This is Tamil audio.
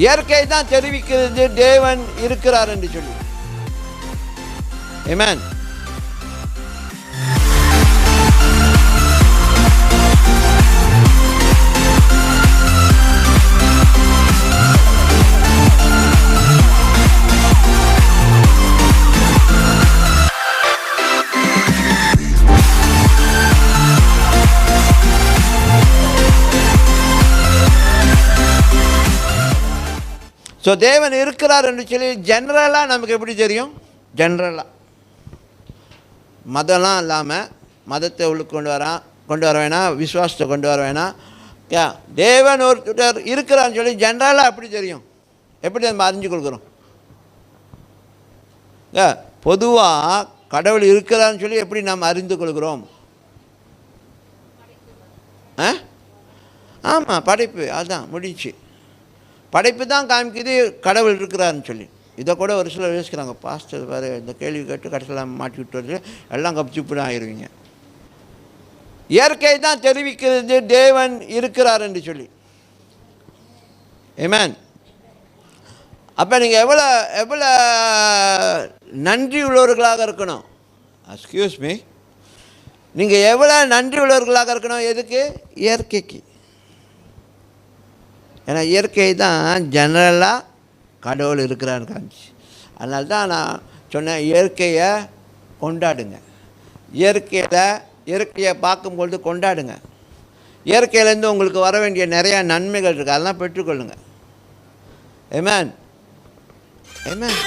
இயற்கை தான் தெரிவிக்கிறது தேவன் இருக்கிறார் என்று சொல்லி. ஆமென். ஸோ தேவன் இருக்கிறார் என்று சொல்லி ஜென்ரலாக நமக்கு எப்படி தெரியும்? ஜென்ரலாக மதம்லாம் இல்லாமல், மதத்தை உள்ளுக்கு கொண்டு வர வேணாம், விசுவாசத்தை கொண்டு வர வேணாம். தேவன் ஒருத்தர் இருக்கிறான்னு சொல்லி ஜென்ரலாக எப்படி தெரியும்? எப்படி நம்ம அறிஞ்சு கொடுக்குறோம்? பொதுவாக கடவுள் இருக்கிறான்னு சொல்லி எப்படி நாம் அறிந்து கொள்கிறோம்? ஆமாம், படைப்பு. அதுதான் முடிச்சு. படைப்பு தான் காமிக்குது கடவுள் இருக்கிறாருன்னு சொல்லி. இதை கூட ஒரு சிலர் யோசிக்கிறாங்க, பாஸ்டர் வேறு இந்த கேள்வி கேட்டு கடைசியில் மாட்டி விட்டு வருது, எல்லாம் கப்சிப்பு தான் ஆயிடுவீங்க. இயற்கை தான் தெரிவிக்கிறது தேவன் இருக்கிறார் என்று சொல்லி. ஆமென். அப்போ நீங்கள் எவ்வளோ நன்றி உள்ளவர்களாக இருக்கணும்? எக்ஸ்கியூஸ் மீ, நீங்கள் எவ்வளோ நன்றி உள்ளவர்களாக இருக்கணும்? எதுக்கு? இயற்கைக்கு. ஏன்னா இயற்கை தான் ஜெனரலாக கடவுள் இருக்கிறான்னு காமிச்சு. அதனால தான் நான் சொன்னேன், இயற்கையை கொண்டாடுங்க. இயற்கையை பார்க்கும்பொழுது கொண்டாடுங்க. இயற்கையிலேருந்து உங்களுக்கு வர வேண்டிய நிறையா நன்மைகள் இருக்குது, அதெல்லாம் பெற்றுக்கொள்ளுங்க. ஆமென். ஆமென்.